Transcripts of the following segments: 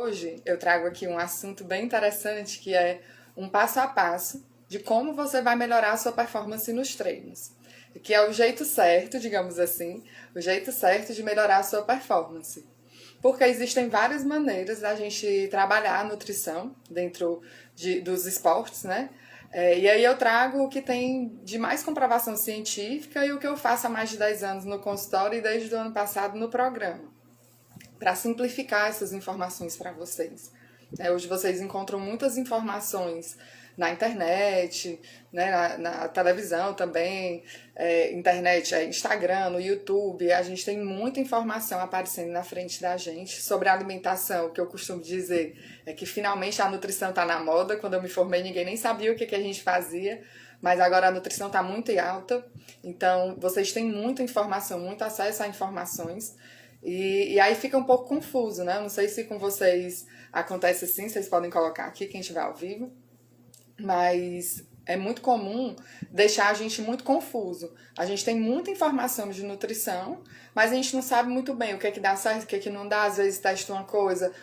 hoje eu trago aqui um assunto bem interessante que é um passo a passo de como você vai melhorar a sua performance nos treinos. Que é o jeito certo, digamos assim, o jeito certo de melhorar a sua performance. Porque existem várias maneiras da gente trabalhar a nutrição dentro dos esportes, né? E aí eu trago o que tem de mais comprovação científica e o que eu faço há mais de 10 anos no consultório e desde o ano passado no programa, para simplificar essas informações para vocês. Hoje vocês encontram muitas informações na internet, né, na televisão também, internet, Instagram, no YouTube, a gente tem muita informação aparecendo na frente da gente sobre a alimentação. O que eu costumo dizer é que finalmente a nutrição está na moda. Quando eu me formei, ninguém nem sabia o que a gente fazia, mas agora a nutrição está muito em alta, então vocês têm muita informação, muito acesso a informações, e aí fica um pouco confuso, né? Eu não sei se com vocês acontece assim, vocês podem colocar aqui, quem estiver ao vivo, mas é muito comum deixar a gente muito confuso. A gente tem muita informação de nutrição, mas a gente não sabe muito bem o que é que dá certo, o que é que não dá. Às vezes testa uma coisa,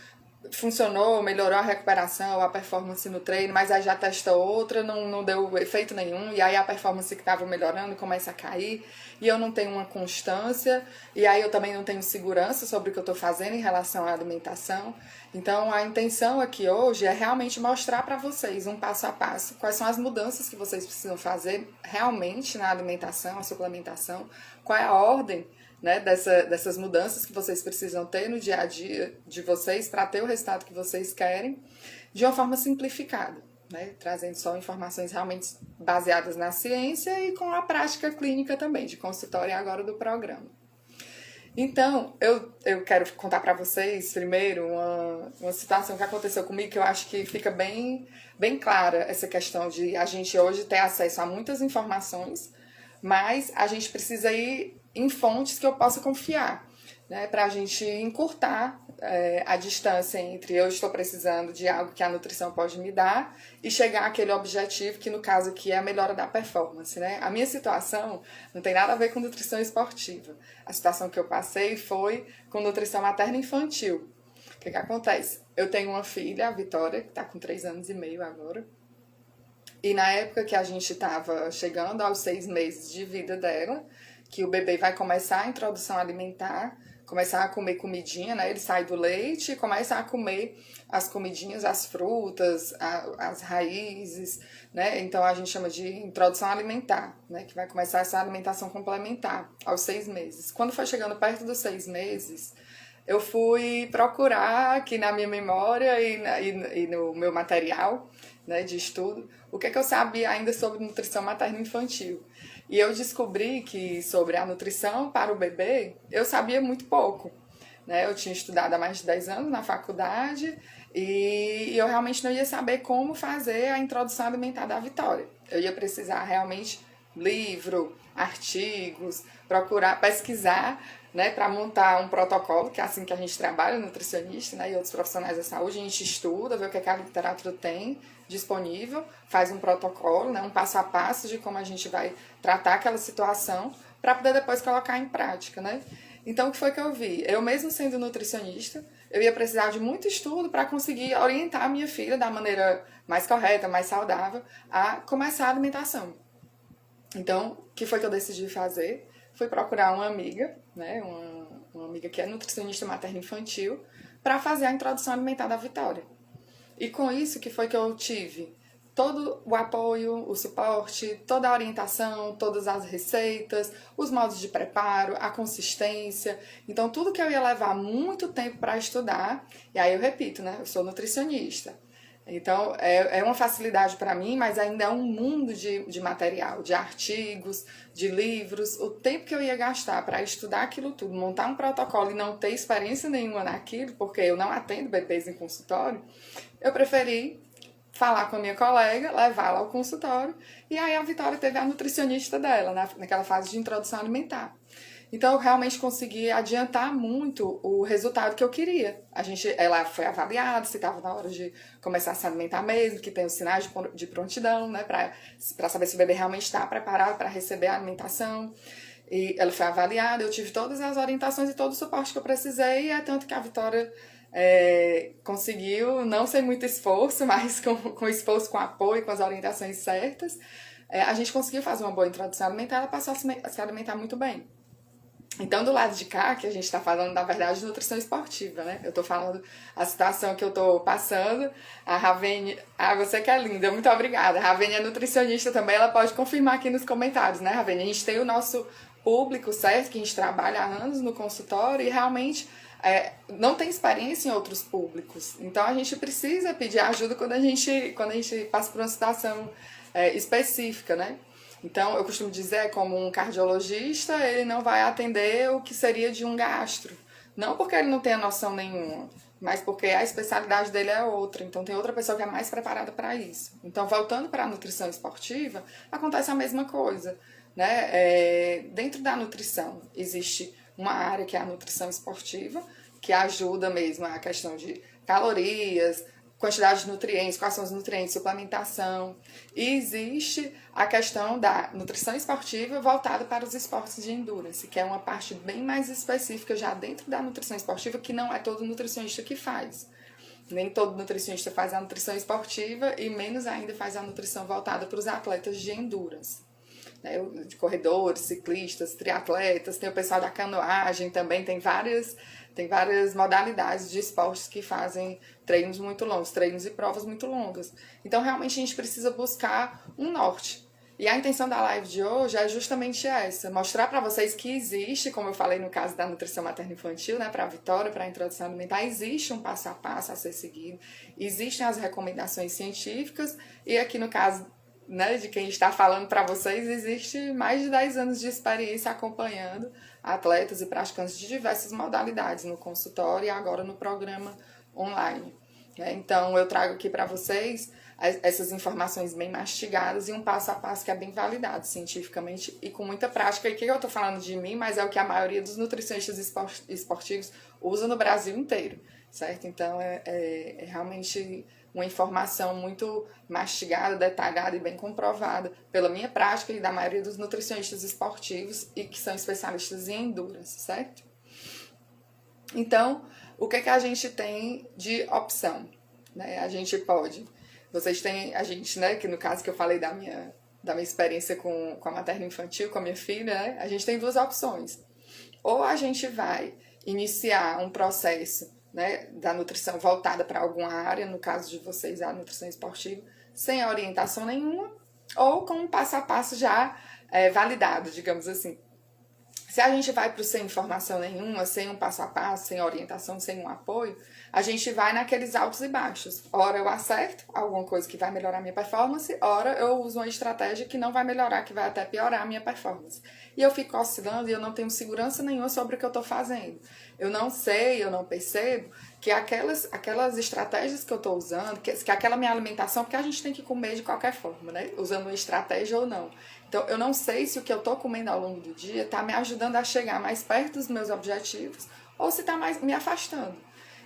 funcionou, melhorou a recuperação, a performance no treino, mas aí já testa outra, não deu efeito nenhum, e aí a performance que estava melhorando começa a cair, e eu não tenho uma constância, e aí eu também não tenho segurança sobre o que eu estou fazendo em relação à alimentação. Então a intenção aqui hoje é realmente mostrar para vocês um passo a passo quais são as mudanças que vocês precisam fazer realmente na alimentação, a suplementação, qual é a ordem, né, dessas mudanças que vocês precisam ter no dia a dia de vocês para ter o resultado que vocês querem, de uma forma simplificada, né, trazendo só informações realmente baseadas na ciência e com a prática clínica também, de consultório e agora do programa. Então, eu quero contar para vocês primeiro uma situação que aconteceu comigo, que eu acho que fica bem clara essa questão de a gente hoje ter acesso a muitas informações, mas a gente precisa ir em fontes que eu possa confiar, né, para a gente encurtar a distância entre eu estou precisando de algo que a nutrição pode me dar e chegar àquele objetivo que no caso aqui é a melhora da performance, né? A minha situação não tem nada a ver com nutrição esportiva. A situação que eu passei foi com nutrição materna infantil. O que acontece? Eu tenho uma filha, a Vitória, que está com 3 anos e meio agora, e na época que a gente estava chegando aos 6 meses de vida dela, que o bebê vai começar a introdução alimentar, começar a comer comidinha, né? Ele sai do leite e começa a comer as comidinhas, as frutas, as raízes, né? Então a gente chama de introdução alimentar, né? Que vai começar essa alimentação complementar aos 6 meses. Quando foi chegando perto dos 6 meses, eu fui procurar aqui na minha memória e no meu material, né, de estudo, o que é que eu sabia ainda sobre nutrição materna infantil. E eu descobri que sobre a nutrição para o bebê, eu sabia muito pouco, né? Eu tinha estudado há mais de 10 anos na faculdade e eu realmente não ia saber como fazer a introdução alimentar da Vitória. Eu ia precisar realmente livro, artigos, procurar, pesquisar, né, para montar um protocolo, que é assim que a gente trabalha, nutricionista, né, e outros profissionais da saúde, a gente estuda, vê o que a literatura tem disponível, faz um protocolo, né, um passo a passo de como a gente vai tratar aquela situação para poder depois colocar em prática, né? Então, o que foi que eu vi? Eu mesmo sendo nutricionista, eu ia precisar de muito estudo para conseguir orientar a minha filha da maneira mais correta, mais saudável, a começar a alimentação. Então, o que foi que eu decidi fazer? Fui procurar uma amiga, né, uma amiga que é nutricionista materno-infantil, para fazer a introdução alimentar da Vitória. E com isso, que foi que eu tive? Todo o apoio, o suporte, toda a orientação, todas as receitas, os modos de preparo, a consistência. Então, tudo que eu ia levar muito tempo para estudar, e aí eu repito, né, eu sou nutricionista. Então, é uma facilidade para mim, mas ainda é um mundo de material, de artigos, de livros. O tempo que eu ia gastar para estudar aquilo tudo, montar um protocolo e não ter experiência nenhuma naquilo, porque eu não atendo bebês em consultório, eu preferi falar com a minha colega, levá-la ao consultório, e aí a Vitória teve a nutricionista dela, naquela fase de introdução alimentar. Então, eu realmente consegui adiantar muito o resultado que eu queria. Ela foi avaliada, se estava na hora de começar a se alimentar mesmo, que tem os sinais de prontidão, né, para saber se o bebê realmente está preparado para receber a alimentação. E ela foi avaliada, eu tive todas as orientações e todo o suporte que eu precisei, e é tanto que a Vitória conseguiu, não sem muito esforço, mas com esforço, com apoio, com as orientações certas, a gente conseguiu fazer uma boa introdução alimentar, ela passou a se alimentar muito bem. Então, do lado de cá, que a gente está falando, na verdade, de nutrição esportiva, né? Eu estou falando a situação que eu estou passando. A Ravene... Ah, você que é linda, muito obrigada. A Ravene é nutricionista também, ela pode confirmar aqui nos comentários, né, Ravene? A gente tem o nosso público, certo? Que a gente trabalha há anos no consultório e realmente não tem experiência em outros públicos. Então, a gente precisa pedir ajuda quando a gente passa por uma situação específica, né? Então, eu costumo dizer, como um cardiologista, ele não vai atender o que seria de um gastro. Não porque ele não tenha noção nenhuma, mas porque a especialidade dele é outra. Então, tem outra pessoa que é mais preparada para isso. Então, voltando para a nutrição esportiva, acontece a mesma coisa, né? Dentro da nutrição, existe uma área que é a nutrição esportiva, que ajuda mesmo a questão de calorias, quantidade de nutrientes, quais são os nutrientes, suplementação. E existe a questão da nutrição esportiva voltada para os esportes de endurance, que é uma parte bem mais específica já dentro da nutrição esportiva, que não é todo nutricionista que faz. Nem todo nutricionista faz a nutrição esportiva e menos ainda faz a nutrição voltada para os atletas de endurance. De corredores, ciclistas, triatletas, tem o pessoal da canoagem também, tem várias modalidades de esportes que fazem treinos muito longos, treinos e provas muito longas. Então, realmente, a gente precisa buscar um norte. E a intenção da live de hoje é justamente essa, mostrar para vocês que existe, como eu falei no caso da nutrição materno-infantil, né, para a Vitória, para a introdução alimentar, existe um passo a passo a ser seguido, existem as recomendações científicas, e aqui no caso, né, de quem está falando para vocês, existe mais de 10 anos de experiência acompanhando atletas e praticantes de diversas modalidades no consultório e agora no programa online. Então, eu trago aqui para vocês essas informações bem mastigadas e um passo a passo que é bem validado cientificamente e com muita prática. E que eu estou falando de mim, mas é o que a maioria dos nutricionistas esportivos usa no Brasil inteiro, certo? Então, é realmente uma informação muito mastigada, detalhada e bem comprovada pela minha prática e da maioria dos nutricionistas esportivos e que são especialistas em endurance, certo? Então, o que a gente tem de opção? Né? A gente pode... Vocês têm... A gente, né, que no caso que eu falei da minha experiência com a materno-infantil, com a minha filha, né? A gente tem duas opções. Ou a gente vai iniciar um processo, né, da nutrição voltada para alguma área, no caso de vocês, a nutrição esportiva, sem orientação nenhuma, ou com um passo a passo já validado, digamos assim. Se a gente vai para o sem informação nenhuma, sem um passo a passo, sem orientação, sem um apoio, a gente vai naqueles altos e baixos. Ora eu acerto alguma coisa que vai melhorar a minha performance, ora eu uso uma estratégia que não vai melhorar, que vai até piorar a minha performance. E eu fico oscilando e eu não tenho segurança nenhuma sobre o que eu estou fazendo. Eu não sei, eu não percebo que aquelas estratégias que eu estou usando, que aquela minha alimentação, porque a gente tem que comer de qualquer forma, né? Usando uma estratégia ou não. Então, eu não sei se o que eu estou comendo ao longo do dia está me ajudando a chegar mais perto dos meus objetivos ou se está me afastando.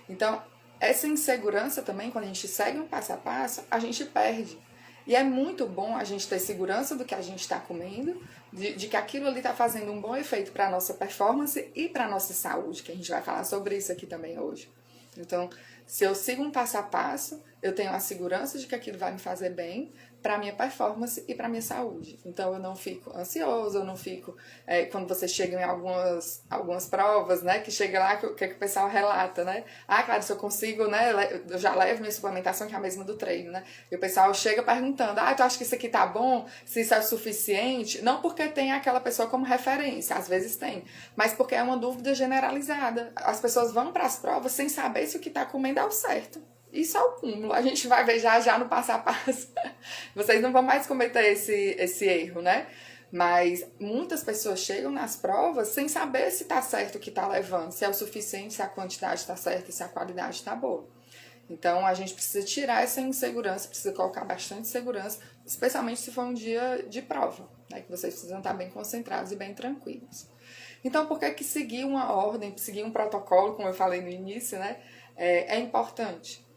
Então, essa insegurança também, quando a gente segue um passo a passo, a gente perde. E é muito bom a gente ter segurança do que a gente está comendo, de que aquilo ali está fazendo um bom efeito para a nossa performance e para a nossa saúde, que a gente vai falar sobre isso aqui também hoje. Então, se eu sigo um passo a passo, eu tenho a segurança de que aquilo vai me fazer bem para a minha performance e para a minha saúde. Então, eu não fico ansiosa, eu não fico... quando vocês chegam em algumas provas, né, que chega lá, o que o pessoal relata, né? Ah, claro, se eu consigo, né, eu já levo minha suplementação, que é a mesma do treino, né? E o pessoal chega perguntando, tu acha que isso aqui tá bom? Se isso é o suficiente? Não porque tem aquela pessoa como referência, às vezes tem, mas porque é uma dúvida generalizada. As pessoas vão para as provas sem saber se o que tá comendo é o certo. Isso é o cúmulo, a gente vai ver já no passo a passo. Vocês não vão mais cometer esse erro, né? Mas muitas pessoas chegam nas provas sem saber se tá certo o que tá levando, se é o suficiente, se a quantidade tá certa, se a qualidade tá boa. Então, a gente precisa tirar essa insegurança, precisa colocar bastante segurança, especialmente se for um dia de prova, né? Que vocês precisam estar bem concentrados e bem tranquilos. Então, por que seguir uma ordem, seguir um protocolo, como eu falei no início, né? É importante.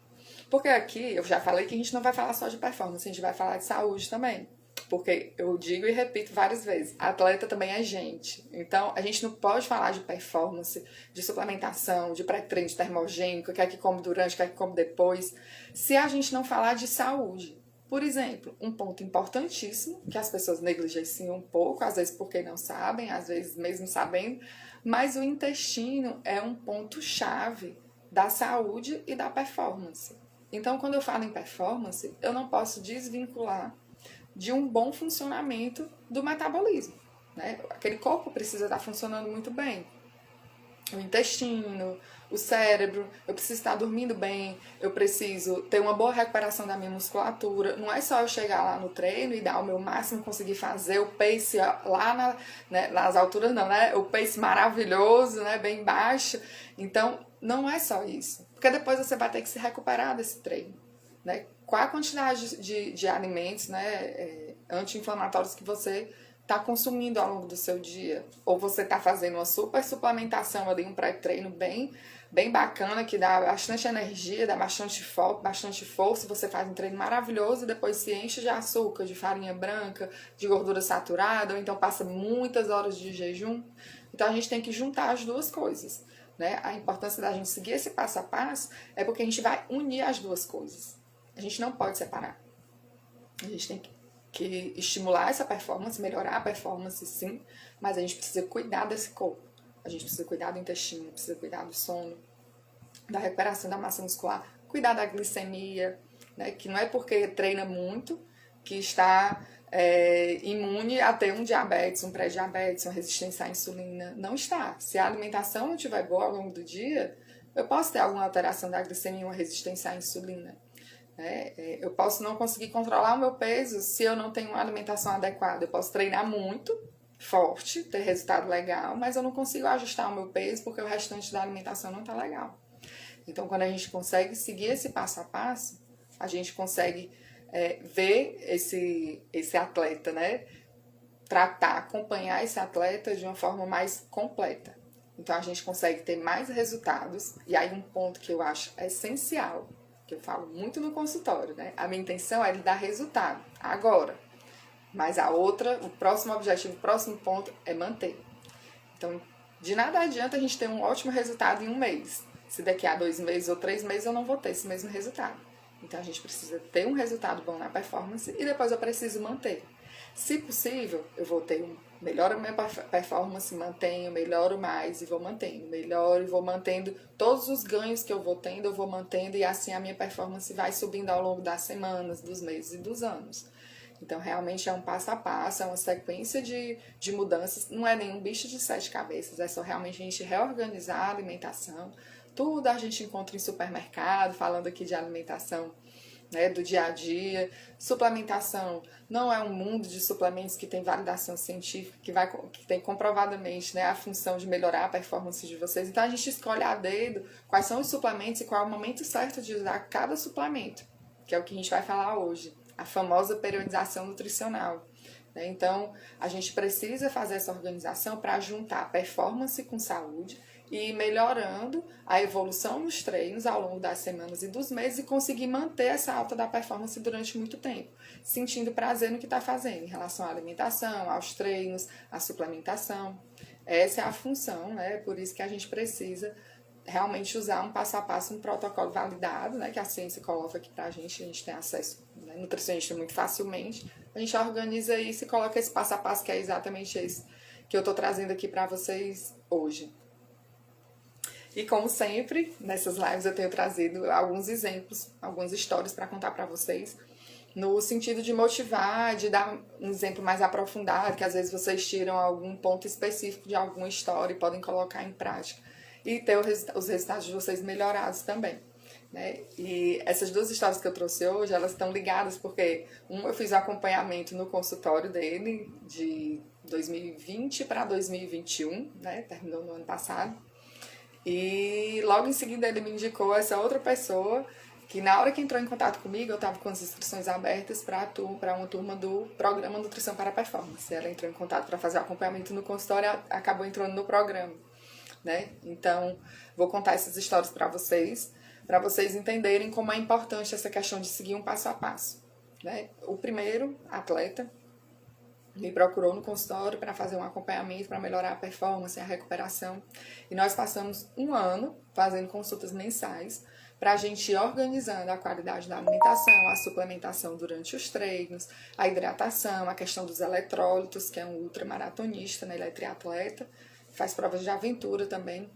Porque aqui, eu já falei que a gente não vai falar só de performance, a gente vai falar de saúde também. porque eu digo e repito várias vezes, atleta também é gente. Então, a gente não pode falar de performance, de suplementação, de pré-treino, de termogênico, o que é que come durante, o que é que come depois, se a gente não falar de saúde. Por exemplo, um ponto importantíssimo, que as pessoas negligenciam um pouco, às vezes porque não sabem, às vezes mesmo sabendo, mas o intestino é um ponto-chave da saúde e da performance. Então, quando eu falo em performance, eu não posso desvincular de um bom funcionamento do metabolismo, né? Aquele corpo precisa estar funcionando muito bem. O intestino, o cérebro, eu preciso estar dormindo bem, eu preciso ter uma boa recuperação da minha musculatura. Não é só eu chegar lá no treino e dar o meu máximo, conseguir fazer o pace lá nas alturas, não, né? O pace maravilhoso, né? Bem baixo. Então, não é só isso. Porque depois você vai ter que se recuperar desse treino, né? Qual a quantidade de alimentos, né, anti-inflamatórios que você está consumindo ao longo do seu dia? Ou você está fazendo uma super suplementação ali, um pré-treino bem bacana, que dá bastante energia, dá bastante foco, bastante força, você faz um treino maravilhoso e depois se enche de açúcar, de farinha branca, de gordura saturada, ou então passa muitas horas de jejum. Então a gente tem que juntar as duas coisas, né? A importância da gente seguir esse passo a passo é porque a gente vai unir as duas coisas. A gente não pode separar. A gente tem que estimular essa performance, melhorar a performance, sim, mas a gente precisa cuidar desse corpo. A gente precisa cuidar do intestino, precisa cuidar do sono, da recuperação da massa muscular, cuidar da glicemia, né? Que não é porque treina muito que está imune a ter um diabetes, um pré-diabetes, uma resistência à insulina. Não está. Se a alimentação não estiver boa ao longo do dia, eu posso ter alguma alteração da glicemia, uma resistência à insulina. Eu posso não conseguir controlar o meu peso se eu não tenho uma alimentação adequada. Eu posso treinar muito forte, ter resultado legal, mas eu não consigo ajustar o meu peso porque o restante da alimentação não está legal. Então, quando a gente consegue seguir esse passo a passo, a gente consegue ver esse atleta, né? Tratar, acompanhar esse atleta de uma forma mais completa. Então, a gente consegue ter mais resultados. E aí, um ponto que eu acho essencial, que eu falo muito no consultório, né? A minha intenção é de dar resultado agora, mas o próximo objetivo, o próximo ponto é manter. Então, de nada adianta a gente ter um ótimo resultado em um mês, se daqui a 2 meses ou 3 meses eu não vou ter esse mesmo resultado. Então, a gente precisa ter um resultado bom na performance e depois eu preciso manter. Se possível, eu vou ter melhoro a minha performance, mantenho, melhoro mais e vou mantendo, melhoro e vou mantendo todos os ganhos que eu vou tendo, eu vou mantendo e assim a minha performance vai subindo ao longo das semanas, dos meses e dos anos. Então, realmente é um passo a passo, é uma sequência de mudanças, não é nenhum bicho de 7 cabeças, é só realmente a gente reorganizar a alimentação. Tudo a gente encontra em supermercado, falando aqui de alimentação, né, do dia a dia. Suplementação não é um mundo de suplementos que tem validação científica, que tem comprovadamente, né, a função de melhorar a performance de vocês. Então a gente escolhe a dedo quais são os suplementos e qual é o momento certo de usar cada suplemento, que é o que a gente vai falar hoje, a famosa periodização nutricional. Então a gente precisa fazer essa organização para juntar performance com saúde e ir melhorando a evolução nos treinos ao longo das semanas e dos meses e conseguir manter essa alta da performance durante muito tempo, sentindo prazer no que está fazendo em relação à alimentação, aos treinos, à suplementação. Essa é a função, né? Por isso que a gente precisa realmente usar um passo a passo, um protocolo validado, né? Que a ciência coloca aqui pra gente tem acesso, né, nutricionista muito facilmente. A gente organiza isso e coloca esse passo a passo, que é exatamente esse que eu estou trazendo aqui para vocês hoje. E como sempre, nessas lives eu tenho trazido alguns exemplos, algumas histórias para contar para vocês, no sentido de motivar, de dar um exemplo mais aprofundado, que às vezes vocês tiram algum ponto específico de alguma história e podem colocar em prática. E ter os resultados de vocês melhorados também, né? E essas 2 histórias que eu trouxe hoje, elas estão ligadas porque eu fiz um acompanhamento no consultório dele de 2020 para 2021, né? Terminou no ano passado. E logo em seguida ele me indicou essa outra pessoa que na hora que entrou em contato comigo, eu estava com as inscrições abertas para uma turma do programa Nutrição para Performance. Ela entrou em contato para fazer o acompanhamento no consultório e acabou entrando no programa, né? Então, vou contar essas histórias para vocês entenderem como é importante essa questão de seguir um passo a passo, né? O primeiro, atleta, me procurou no consultório para fazer um acompanhamento, para melhorar a performance, a recuperação. E nós passamos um ano fazendo consultas mensais para a gente ir organizando a qualidade da alimentação, a suplementação durante os treinos, a hidratação, a questão dos eletrólitos, que é um ultramaratonista, né? Ele é triatleta, faz provas de aventura também.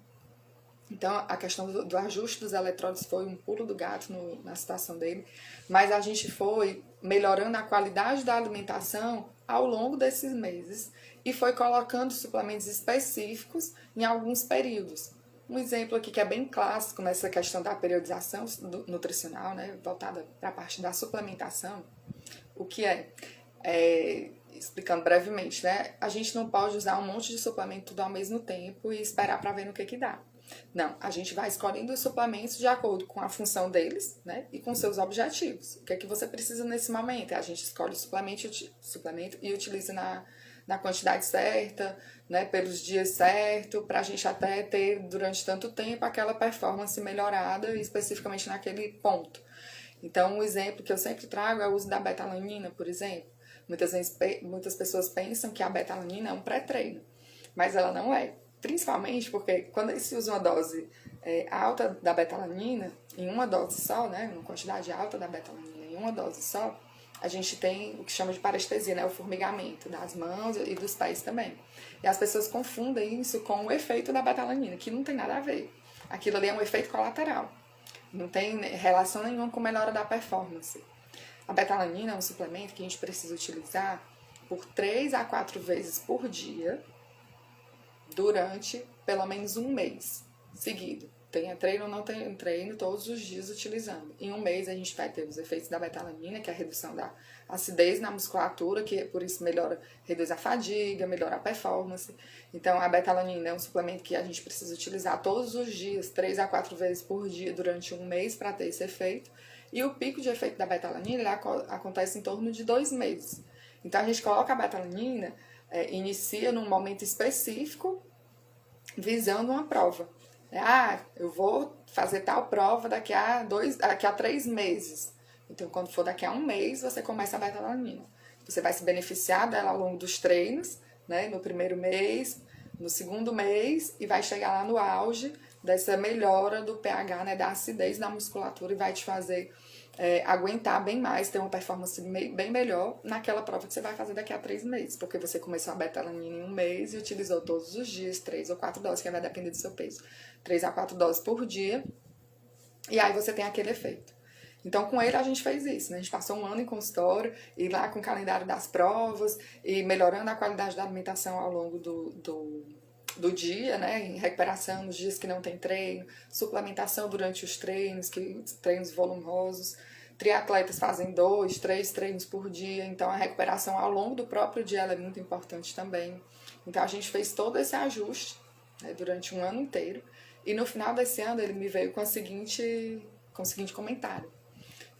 Então, a questão do ajuste dos eletrólitos foi um pulo do gato na situação dele, mas a gente foi melhorando a qualidade da alimentação ao longo desses meses e foi colocando suplementos específicos em alguns períodos. Um exemplo aqui que é bem clássico nessa questão da periodização nutricional, né, voltada para a parte da suplementação, o que explicando brevemente, né, a gente não pode usar um monte de suplemento tudo ao mesmo tempo e esperar para ver no que dá. Não, a gente vai escolhendo os suplementos de acordo com a função deles, né, e com seus objetivos. O que é que você precisa nesse momento? A gente escolhe o suplemento e utiliza na quantidade certa, né, pelos dias certos, para a gente até ter durante tanto tempo aquela performance melhorada, especificamente naquele ponto. Então, um exemplo que eu sempre trago é o uso da betalanina, por exemplo. Muitas pessoas pensam que a betalanina é um pré-treino, mas ela não é. Principalmente porque quando se usa uma dose alta da betalanina, em uma dose só, né, uma quantidade alta da betalanina em uma dose só, a gente tem o que chama de parestesia, né, o formigamento das mãos e dos pés também. E as pessoas confundem isso com o efeito da betalanina, que não tem nada a ver. Aquilo ali é um efeito colateral. Não tem relação nenhuma com melhora da performance. A betalanina é um suplemento que a gente precisa utilizar por 3 a 4 vezes por dia, durante pelo menos um mês seguido. Tenha treino ou não tenha treino, todos os dias utilizando. Em um mês a gente vai ter os efeitos da betalanina, que é a redução da acidez na musculatura, que por isso reduz a fadiga, melhora a performance. Então a betalanina é um suplemento que a gente precisa utilizar todos os dias, 3 a 4 vezes por dia, durante um mês para ter esse efeito. E o pico de efeito da betalanina ele acontece em torno de 2 meses. Então a gente coloca a betalanina, inicia num momento específico, visando uma prova. Eu vou fazer tal prova daqui a 3 meses. Então, quando for daqui a um mês, você começa a betalanina. Você vai se beneficiar dela ao longo dos treinos, né? No primeiro mês, no segundo mês, e vai chegar lá no auge dessa melhora do pH, né? Da acidez da musculatura, e vai te fazer aguentar bem mais, ter uma performance bem melhor naquela prova que você vai fazer daqui a 3 meses, porque você começou a betalanina em um mês e utilizou todos os dias 3 ou 4 doses, que vai depender do seu peso, 3 a 4 doses por dia, e aí você tem aquele efeito. Então, com ele a gente fez isso, né? A gente passou um ano em consultório, e lá com o calendário das provas, e melhorando a qualidade da alimentação ao longo do dia, né, em recuperação nos dias que não tem treino, suplementação durante os treinos volumosos. Triatletas fazem 2, 3 treinos por dia, então a recuperação ao longo do próprio dia ela é muito importante também. Então a gente fez todo esse ajuste, né, durante um ano inteiro, e no final desse ano ele me veio com o seguinte comentário.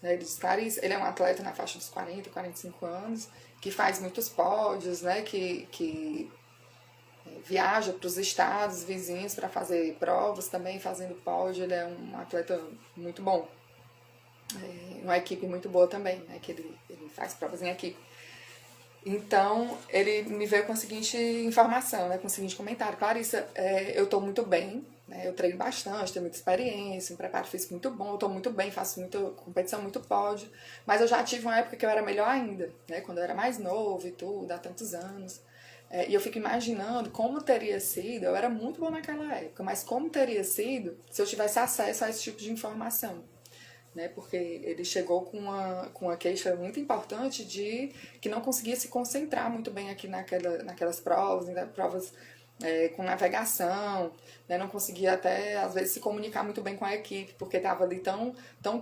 Ele disse, Clarice, ele é um atleta na faixa dos 40, 45 anos, que faz muitos pódios, né, que viaja para os estados vizinhos para fazer provas também, fazendo pódio. Ele é um atleta muito bom, uma equipe muito boa também, né, que ele faz provas em equipe. Então, ele me veio com a seguinte informação, né, com o seguinte comentário: Clarissa, eu estou muito bem, né, eu treino bastante, tenho muita experiência, um preparo físico muito bom, eu estou muito bem, faço muita competição, muito pódio, mas eu já tive uma época que eu era melhor ainda, né, quando eu era mais novo e tudo, há tantos anos. E eu fico imaginando como teria sido, eu era muito bom naquela época, mas como teria sido se eu tivesse acesso a esse tipo de informação, né? Porque ele chegou com uma queixa muito importante de que não conseguia se concentrar muito bem aqui naquelas provas, né? Provas com navegação, né? Não conseguia até, às vezes, se comunicar muito bem com a equipe, porque estava ali tão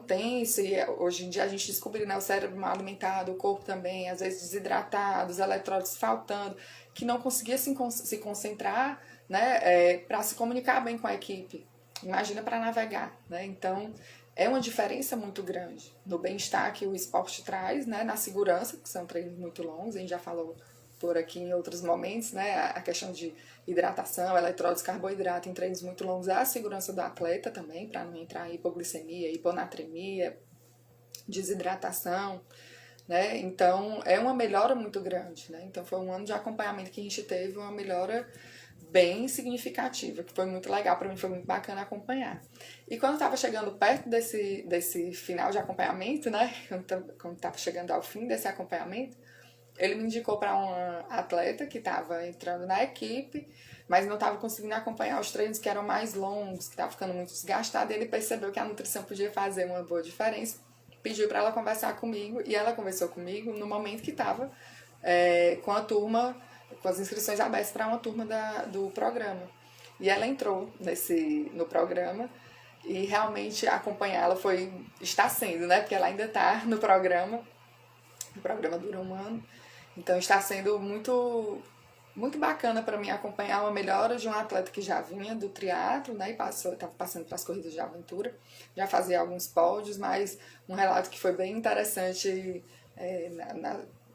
tenso, e hoje em dia a gente descobriu, né, o cérebro mal alimentado, o corpo também, às vezes desidratado, os eletrólitos faltando, que não conseguia se concentrar, né, para se comunicar bem com a equipe. Imagina para navegar, né? Então, é uma diferença muito grande no bem-estar que o esporte traz, né, na segurança, que são treinos muito longos, a gente já falou por aqui em outros momentos, né, a questão de hidratação, eletrólitos, carboidrato em treinos muito longos, é a segurança do atleta também, para não entrar em hipoglicemia, hiponatremia, desidratação, né? Então, é uma melhora muito grande, né? Então, foi um ano de acompanhamento que a gente teve uma melhora bem significativa, que foi muito legal para mim, foi muito bacana acompanhar. E quando estava chegando perto desse final de acompanhamento, né? Quando estava chegando ao fim desse acompanhamento, ele me indicou para uma atleta que estava entrando na equipe, mas não estava conseguindo acompanhar os treinos que eram mais longos, que estava ficando muito desgastado, e ele percebeu que a nutrição podia fazer uma boa diferença, pediu para ela conversar comigo, e ela conversou comigo no momento que estava com a turma, com as inscrições abertas para uma turma do programa. E ela entrou no programa, e realmente acompanhar ela está sendo, né? Porque ela ainda está no programa. O programa dura um ano. Então está sendo muito, muito bacana para mim acompanhar uma melhora de um atleta que já vinha do triatlo, né? E estava passando para as corridas de aventura. Já fazia alguns pódios, mas um relato que foi bem interessante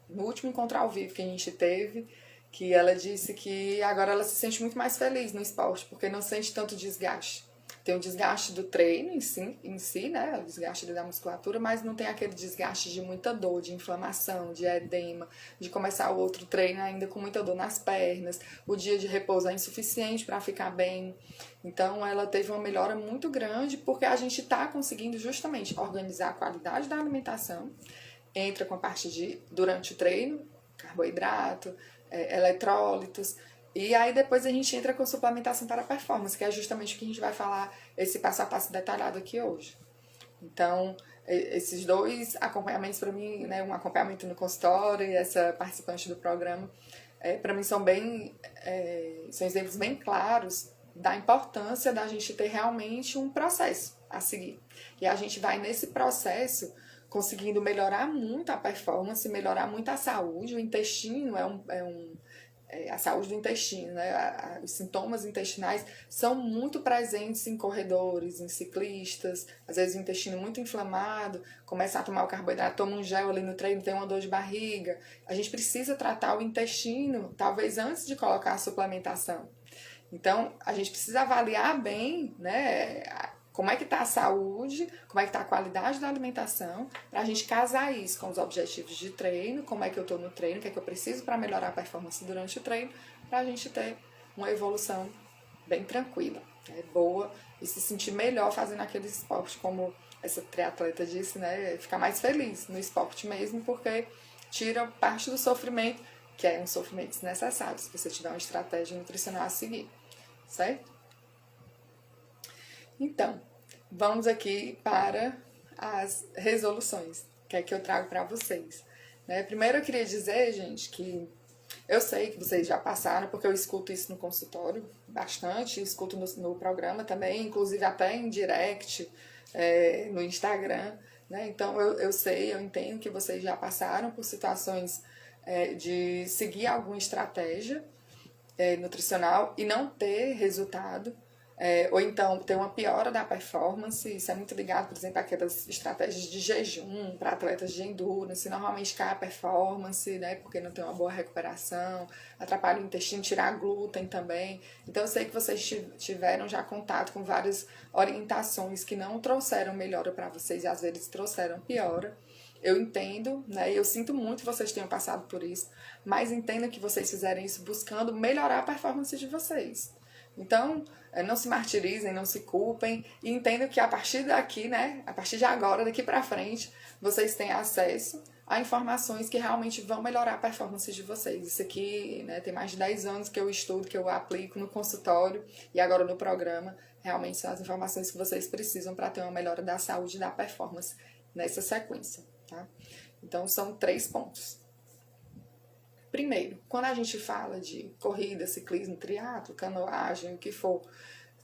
no último encontro ao vivo que a gente teve, que ela disse que agora ela se sente muito mais feliz no esporte, porque não sente tanto desgaste. Tem o desgaste do treino em si, né? O desgaste da musculatura, mas não tem aquele desgaste de muita dor, de inflamação, de edema, de começar o outro treino ainda com muita dor nas pernas, o dia de repouso é insuficiente para ficar bem. Então ela teve uma melhora muito grande porque a gente está conseguindo justamente organizar a qualidade da alimentação, entra com a parte durante o treino, carboidrato, eletrólitos. E aí depois a gente entra com suplementação para performance, que é justamente o que a gente vai falar, esse passo a passo detalhado aqui hoje. Então, esses dois acompanhamentos para mim, né, um acompanhamento no consultório e essa participante do programa, para mim são são exemplos bem claros da importância da gente ter realmente um processo a seguir. E a gente vai nesse processo conseguindo melhorar muito a performance, melhorar muito a saúde. O intestino a saúde do intestino, né? Os sintomas intestinais são muito presentes em corredores, em ciclistas, às vezes o intestino muito inflamado, começa a tomar o carboidrato, toma um gel ali no treino, tem uma dor de barriga. A gente precisa tratar o intestino, talvez antes de colocar a suplementação. Então, a gente precisa avaliar bem, né, como é que está a saúde, como é que está a qualidade da alimentação, para a gente casar isso com os objetivos de treino, como é que eu estou no treino, o que é que eu preciso para melhorar a performance durante o treino, para a gente ter uma evolução bem tranquila, boa, e se sentir melhor fazendo aquele esporte, como essa triatleta disse, né, ficar mais feliz no esporte mesmo, porque tira parte do sofrimento, que é um sofrimento desnecessário, se você tiver uma estratégia nutricional a seguir, certo? Então, vamos aqui para as resoluções, que é que eu trago para vocês. Primeiro eu queria dizer, gente, que eu sei que vocês já passaram, porque eu escuto isso no consultório bastante, escuto no programa também, inclusive até em direct, no Instagram, né? Então eu sei, eu entendo que vocês já passaram por situações de seguir alguma estratégia nutricional e não ter resultado, ou então ter uma piora da performance. Isso é muito ligado, por exemplo, àquelas estratégias de jejum para atletas de endurance, normalmente cai a performance, né, porque não tem uma boa recuperação, atrapalha o intestino, tirar glúten também. Então eu sei que vocês tiveram já contato com várias orientações que não trouxeram melhora para vocês e às vezes trouxeram piora. Eu entendo, né? Eu sinto muito que vocês tenham passado por isso, mas entendo que vocês fizerem isso buscando melhorar a performance de vocês. Então, não se martirizem, não se culpem e entendam que a partir daqui, né? A partir de agora, daqui pra frente, vocês têm acesso a informações que realmente vão melhorar a performance de vocês. Isso aqui, né, tem mais de 10 anos que eu estudo, que eu aplico no consultório e agora no programa. Realmente são as informações que vocês precisam para ter uma melhora da saúde e da performance nessa sequência. Tá? Então, são 3 pontos. Primeiro, quando a gente fala de corrida, ciclismo, triatlo, canoagem, o que for,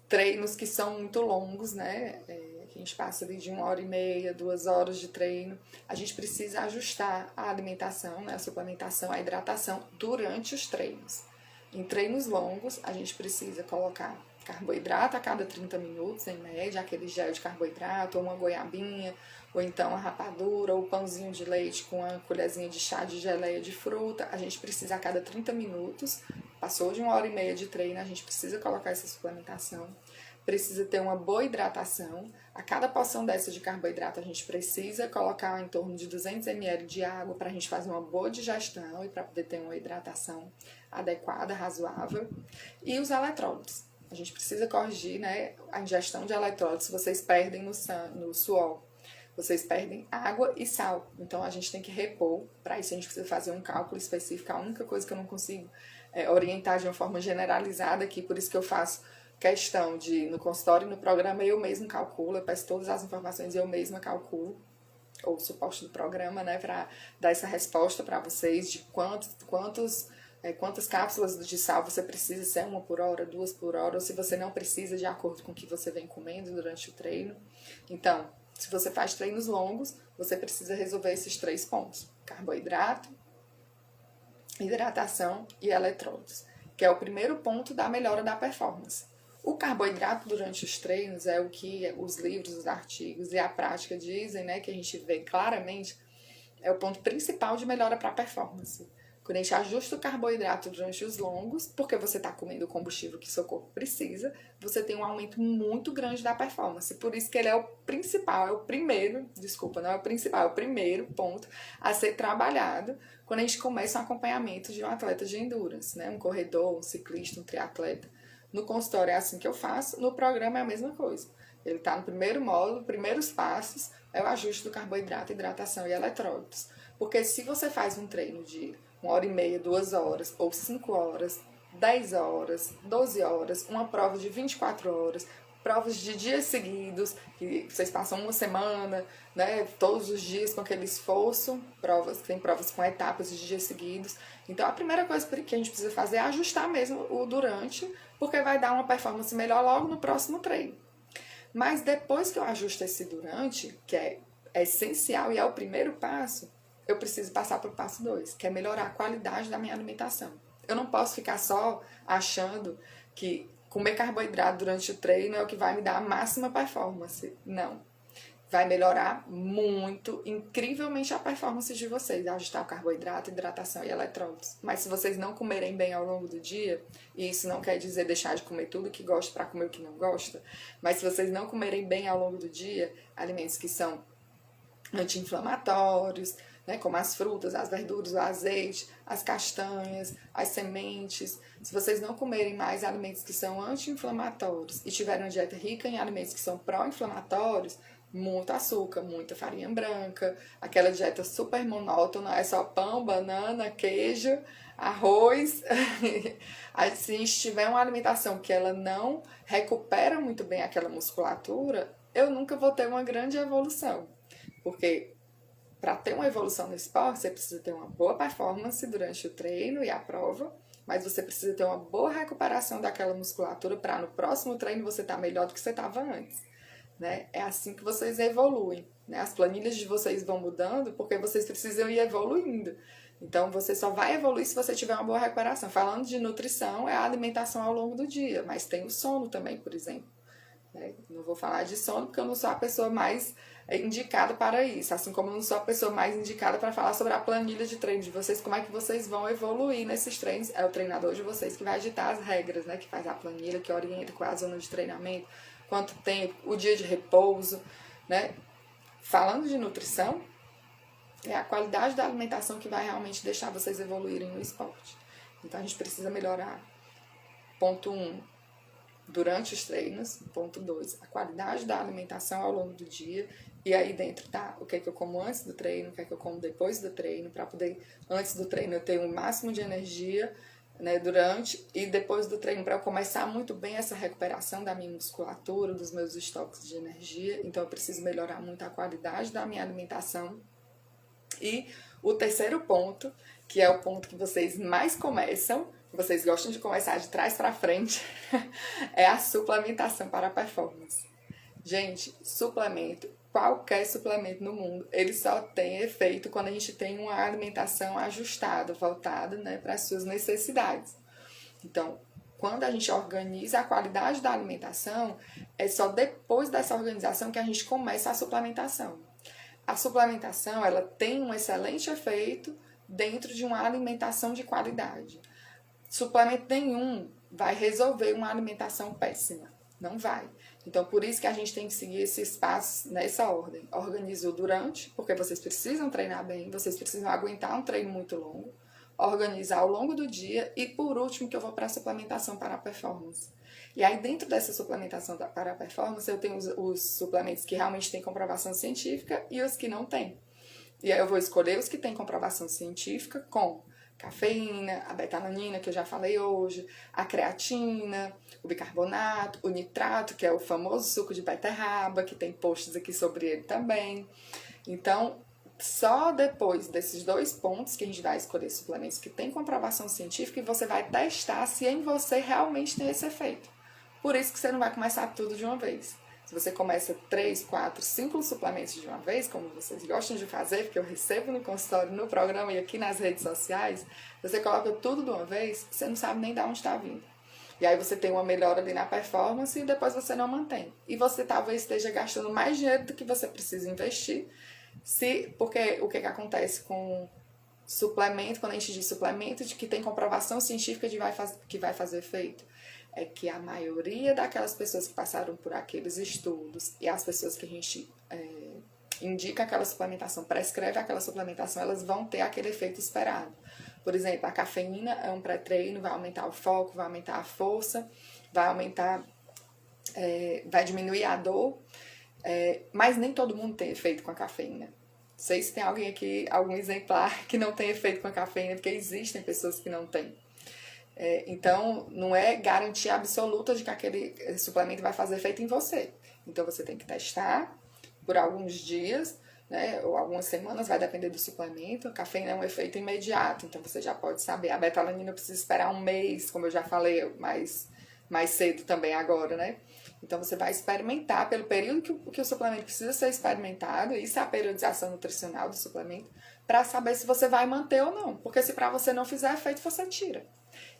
treinos que são muito longos, né? A gente passa ali de 1h30, 2 horas de treino, a gente precisa ajustar a alimentação, né? A suplementação, a hidratação durante os treinos. Em treinos longos, a gente precisa colocar carboidrato a cada 30 minutos, em média, aquele gel de carboidrato, ou uma goiabinha, ou então a rapadura, ou o pãozinho de leite com uma colherzinha de chá de geleia de fruta. A gente precisa a cada 30 minutos, passou de 1h30 de treino, a gente precisa colocar essa suplementação. precisa ter uma boa hidratação. A cada porção dessa de carboidrato a gente precisa colocar em torno de 200 ml de água para a gente fazer uma boa digestão e para poder ter uma hidratação adequada, razoável. E os eletrólitos. A gente precisa corrigir, né, a ingestão de eletrólitos. Vocês perdem no suor. Vocês perdem água e sal. Então a gente tem que repor. Para isso a gente precisa fazer um cálculo específico. A única coisa que eu não consigo orientar de uma forma generalizada aqui, por isso que eu faço questão de, no consultório e no programa, eu mesmo calculo, eu peço todas as informações e eu mesma calculo, ou o suporte do programa, né, para dar essa resposta para vocês de quantas cápsulas de sal você precisa, se é 1 por hora, 2 por hora, ou se você não precisa, de acordo com o que você vem comendo durante o treino. Então, se você faz treinos longos, você precisa resolver esses 3 pontos: carboidrato, hidratação e eletrólitos, que é o primeiro ponto da melhora da performance. O carboidrato durante os treinos é o que os livros, os artigos e a prática dizem, né, que a gente vê claramente, é o ponto principal de melhora para a performance. Quando a gente ajusta o carboidrato durante os longos, porque você está comendo o combustível que seu corpo precisa, você tem um aumento muito grande da performance. Por isso que ele é o principal, é o primeiro ponto a ser trabalhado quando a gente começa um acompanhamento de um atleta de endurance, né? Um corredor, um ciclista, um triatleta. No consultório é assim que eu faço, no programa é a mesma coisa. Ele está no primeiro módulo, primeiros passos é o ajuste do carboidrato, hidratação e eletrólitos. Porque se você faz um treino de 1h30, 2 horas, ou 5 horas, 10 horas, 12 horas, uma prova de 24 horas, provas de dias seguidos, que vocês passam uma semana, né, todos os dias com aquele esforço, tem provas com etapas de dias seguidos. Então a primeira coisa que a gente precisa fazer é ajustar mesmo o durante, porque vai dar uma performance melhor logo no próximo treino. Mas depois que eu ajusto esse durante, que é essencial e é o primeiro passo, eu preciso passar para o passo 2, que é melhorar a qualidade da minha alimentação. Eu não posso ficar só achando que comer carboidrato durante o treino é o que vai me dar a máxima performance. Não. Vai melhorar muito, incrivelmente, a performance de vocês, ajustar o carboidrato, hidratação e eletrólitos. Mas se vocês não comerem bem ao longo do dia, e isso não quer dizer deixar de comer tudo que gosta para comer o que não gosta, mas se vocês não comerem bem ao longo do dia, alimentos que são anti-inflamatórios, né, como as frutas, as verduras, o azeite, as castanhas, as sementes. Se vocês não comerem mais alimentos que são anti-inflamatórios e tiverem uma dieta rica em alimentos que são pró-inflamatórios, muito açúcar, muita farinha branca, aquela dieta super monótona, é só pão, banana, queijo, arroz. Se a gente tiver uma alimentação que ela não recupera muito bem aquela musculatura, eu nunca vou ter uma grande evolução. Porque para ter uma evolução no esporte, você precisa ter uma boa performance durante o treino e a prova, mas você precisa ter uma boa recuperação daquela musculatura para no próximo treino você estar melhor do que você estava antes. Né? É assim que vocês evoluem. Né? As planilhas de vocês vão mudando porque vocês precisam ir evoluindo. Então, você só vai evoluir se você tiver uma boa recuperação. Falando de nutrição, é a alimentação ao longo do dia, mas tem o sono também, por exemplo. Não vou falar de sono porque eu não sou a pessoa mais indicada para isso, assim como eu não sou a pessoa mais indicada para falar sobre a planilha de treino de vocês, como é que vocês vão evoluir nesses treinos. É o treinador de vocês que vai ditar as regras, né? Que faz a planilha, que orienta qual é a zona de treinamento, quanto tempo, o dia de repouso, né? Falando de nutrição, é a qualidade da alimentação que vai realmente deixar vocês evoluírem no esporte. Então a gente precisa melhorar. Ponto 1, durante os treinos. Ponto 2, a qualidade da alimentação ao longo do dia. E aí dentro tá o que é que eu como antes do treino, o que é que eu como depois do treino, para poder, antes do treino, eu ter o máximo de energia, né, durante e depois do treino, para eu começar muito bem essa recuperação da minha musculatura, dos meus estoques de energia. Então eu preciso melhorar muito a qualidade da minha alimentação. E o terceiro ponto, que é o ponto que vocês mais começam, vocês gostam de começar de trás para frente, é a suplementação para a performance. Gente, suplemento, qualquer suplemento no mundo, ele só tem efeito quando a gente tem uma alimentação ajustada, voltada, né, para as suas necessidades. Então, quando a gente organiza a qualidade da alimentação, é só depois dessa organização que a gente começa a suplementação. A suplementação, ela tem um excelente efeito dentro de uma alimentação de qualidade. Suplemento nenhum vai resolver uma alimentação péssima. Não vai. Então, por isso que a gente tem que seguir esses passos nessa ordem. Organiza o durante, porque vocês precisam treinar bem, vocês precisam aguentar um treino muito longo. Organizar ao longo do dia e, por último, que eu vou para a suplementação para a performance. E aí, dentro dessa suplementação para a performance, eu tenho os suplementos que realmente têm comprovação científica e os que não têm. E aí eu vou escolher os que têm comprovação científica com cafeína, a betalanina, que eu já falei hoje, a creatina, o bicarbonato, o nitrato, que é o famoso suco de beterraba, que tem posts aqui sobre ele também. Então, só depois desses 2 pontos que a gente vai escolher suplementos que têm comprovação científica e você vai testar se em você realmente tem esse efeito. Por isso que você não vai começar tudo de uma vez. Se você começa 3, 4, 5 suplementos de uma vez, como vocês gostam de fazer, porque eu recebo no consultório, no programa e aqui nas redes sociais, você coloca tudo de uma vez, você não sabe nem de onde está vindo. E aí você tem uma melhora ali na performance e depois você não mantém. E você talvez esteja gastando mais dinheiro do que você precisa investir, porque o que acontece com suplemento, quando a gente diz suplemento, de que tem comprovação científica de que vai fazer efeito, é que a maioria daquelas pessoas que passaram por aqueles estudos e as pessoas que a gente indica aquela suplementação, prescreve aquela suplementação, elas vão ter aquele efeito esperado. Por exemplo, a cafeína é um pré-treino, vai aumentar o foco, vai aumentar a força, vai diminuir a dor, mas nem todo mundo tem efeito com a cafeína. Não sei se tem alguém aqui, algum exemplar que não tem efeito com a cafeína, porque existem pessoas que não têm. Então, não é garantia absoluta de que aquele suplemento vai fazer efeito em você. Então, você tem que testar por alguns dias, né, ou algumas semanas, vai depender do suplemento. A cafeína é um efeito imediato, então você já pode saber. A betalanina precisa esperar um mês, como eu já falei mais cedo também agora, né? Então, você vai experimentar pelo período que o suplemento precisa ser experimentado, isso é a periodização nutricional do suplemento, para saber se você vai manter ou não. Porque se para você não fizer efeito, você tira.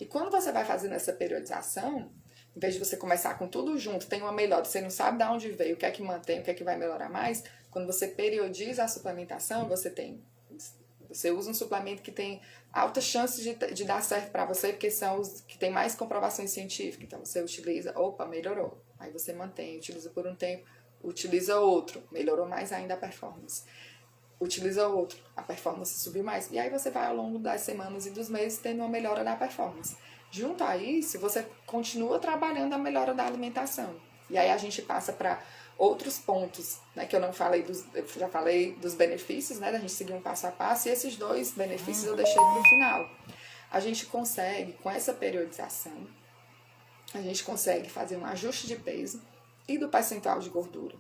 E quando você vai fazendo essa periodização, em vez de você começar com tudo junto, tem uma melhora, você não sabe de onde veio, o que é que mantém, o que é que vai melhorar mais, quando você periodiza a suplementação, você usa um suplemento que tem altas chances de dar certo para você, porque são os que tem mais comprovações científicas. Então você utiliza, melhorou. Aí você mantém, utiliza por um tempo, utiliza outro, melhorou mais ainda a performance. Utiliza outro, a performance subiu mais. E aí você vai ao longo das semanas e dos meses tendo uma melhora da performance. Junto a isso, você continua trabalhando a melhora da alimentação. E aí a gente passa para outros pontos, né, que eu já falei dos benefícios, né, da gente seguir um passo a passo, e esses 2 benefícios eu deixei para o final. A gente consegue, com essa periodização, a gente consegue fazer um ajuste de peso e do percentual de gordura.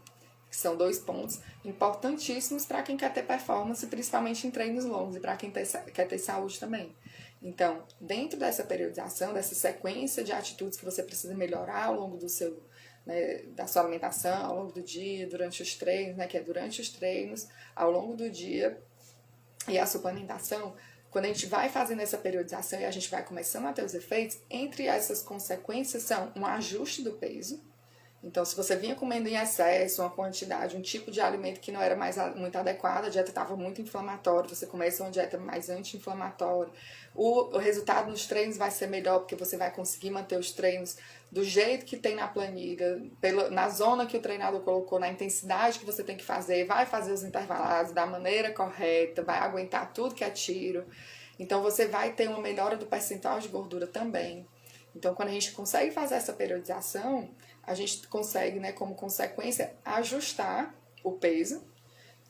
Que são 2 pontos importantíssimos para quem quer ter performance, principalmente em treinos longos, e para quem quer ter saúde também. Então, dentro dessa periodização, dessa sequência de atitudes que você precisa melhorar ao longo da sua alimentação, ao longo do dia, durante os treinos, né, que é durante os treinos, ao longo do dia, e a suplementação, quando a gente vai fazendo essa periodização e a gente vai começando a ter os efeitos, entre essas consequências são um ajuste do peso. Então, se você vinha comendo em excesso, uma quantidade, um tipo de alimento que não era mais muito adequado, a dieta estava muito inflamatória, você começa uma dieta mais anti-inflamatória, o resultado nos treinos vai ser melhor, porque você vai conseguir manter os treinos do jeito que tem na planilha, na zona que o treinador colocou, na intensidade que você tem que fazer, vai fazer os intervalados da maneira correta, vai aguentar tudo que é tiro. Então, você vai ter uma melhora do percentual de gordura também. Então, quando a gente consegue fazer essa periodização, a gente consegue, né, como consequência, ajustar o peso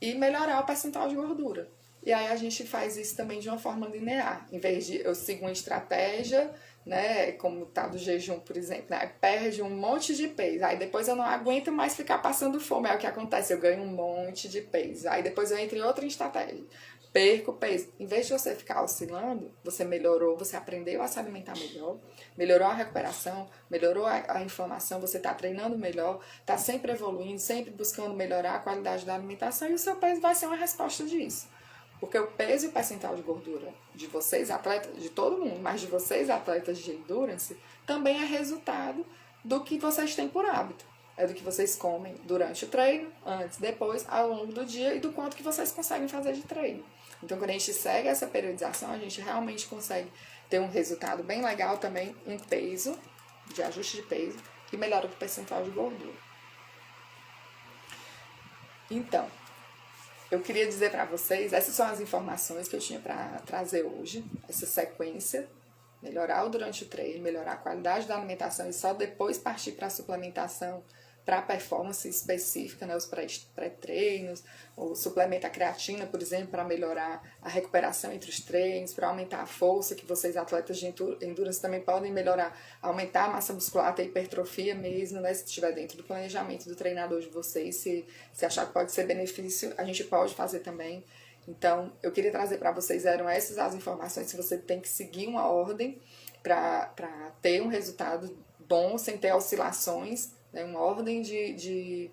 e melhorar o percentual de gordura. E aí a gente faz isso também de uma forma linear. Em vez de eu sigo uma estratégia, né, como o tal do jejum, por exemplo, né, perde um monte de peso. Aí depois eu não aguento mais ficar passando fome. Aí o que acontece? Eu ganho um monte de peso. Aí depois eu entro em outra estratégia. Perco peso. Em vez de você ficar oscilando, você melhorou, você aprendeu a se alimentar melhor, melhorou a recuperação, melhorou a inflamação, você está treinando melhor, está sempre evoluindo, sempre buscando melhorar a qualidade da alimentação, e o seu peso vai ser uma resposta disso. Porque o peso e o percentual de gordura de vocês, atletas, de todo mundo, mas de vocês, atletas de endurance, também é resultado do que vocês têm por hábito. É do que vocês comem durante o treino, antes, depois, ao longo do dia, e do quanto que vocês conseguem fazer de treino. Então, quando a gente segue essa periodização, a gente realmente consegue ter um resultado bem legal também em peso, de ajuste de peso, e melhora o percentual de gordura. Então, eu queria dizer para vocês, essas são as informações que eu tinha para trazer hoje, essa sequência, melhorar o durante o treino, melhorar a qualidade da alimentação e só depois partir para a suplementação para a performance específica, né, os pré-treinos, o suplemento a creatina, por exemplo, para melhorar a recuperação entre os treinos, para aumentar a força, que vocês atletas de endurance também podem melhorar, aumentar a massa muscular, a hipertrofia mesmo, né, se estiver dentro do planejamento do treinador de vocês, se achar que pode ser benefício, a gente pode fazer também. Então, eu queria trazer para vocês, eram essas as informações, que você tem que seguir uma ordem para ter um resultado bom, sem ter oscilações, né, uma ordem de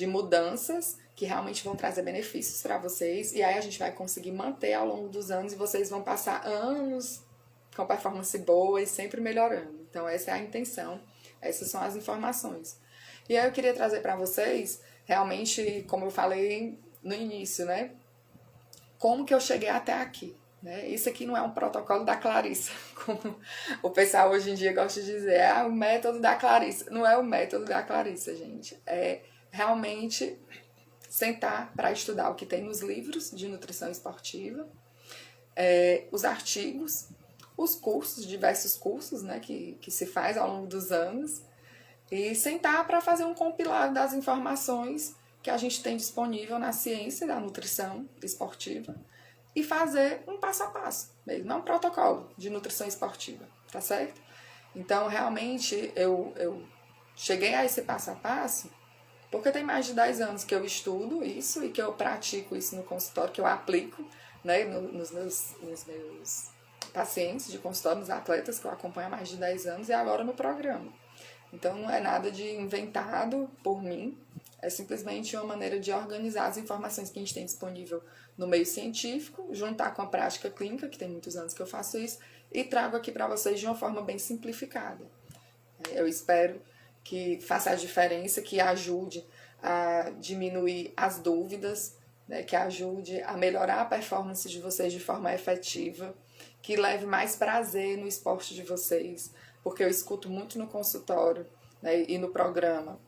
mudanças que realmente vão trazer benefícios para vocês, e aí a gente vai conseguir manter ao longo dos anos, e vocês vão passar anos com performance boa e sempre melhorando. Então, essa é a intenção, essas são as informações. E aí eu queria trazer para vocês, realmente, como eu falei no início, né, como que eu cheguei até aqui, né? Isso aqui não é um protocolo da Clarissa, como o pessoal hoje em dia gosta de dizer, o método da Clarissa. Não é o método da Clarissa, gente. É realmente sentar para estudar o que tem nos livros de nutrição esportiva, os artigos, os cursos, diversos cursos, né, que se faz ao longo dos anos, e sentar para fazer um compilado das informações que a gente tem disponível na ciência da nutrição esportiva e fazer um passo a passo mesmo, não um protocolo de nutrição esportiva, tá certo? Então, realmente, eu cheguei a esse passo a passo porque tem mais de 10 anos que eu estudo isso e que eu pratico isso no consultório, que eu aplico, né, nos meus pacientes de consultório, nos atletas que eu acompanho há mais de 10 anos e agora no programa. Então, não é nada de inventado por mim, é simplesmente uma maneira de organizar as informações que a gente tem disponível no meio científico, juntar com a prática clínica, que tem muitos anos que eu faço isso, e trago aqui para vocês de uma forma bem simplificada. Eu espero que faça a diferença, que ajude a diminuir as dúvidas, né, que ajude a melhorar a performance de vocês de forma efetiva, que leve mais prazer no esporte de vocês, porque eu escuto muito no consultório, né, e no programa,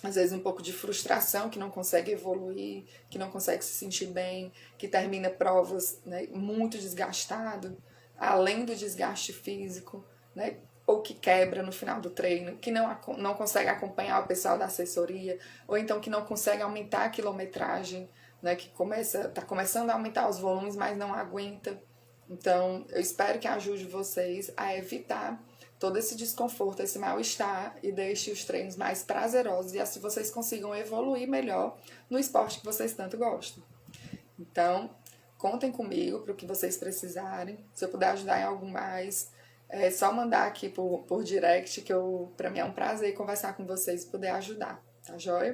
às vezes um pouco de frustração, que não consegue evoluir, que não consegue se sentir bem, que termina provas, né, muito desgastado, além do desgaste físico, né, ou que quebra no final do treino, que não consegue acompanhar o pessoal da assessoria, ou então que não consegue aumentar a quilometragem, né, que está começando a aumentar os volumes, mas não aguenta. Então, eu espero que ajude vocês a evitar todo esse desconforto, esse mal-estar, e deixe os treinos mais prazerosos, e assim vocês consigam evoluir melhor no esporte que vocês tanto gostam. Então, contem comigo para o que vocês precisarem. Se eu puder ajudar em algo mais, é só mandar aqui por direct, que para mim é um prazer conversar com vocês e poder ajudar, tá joia?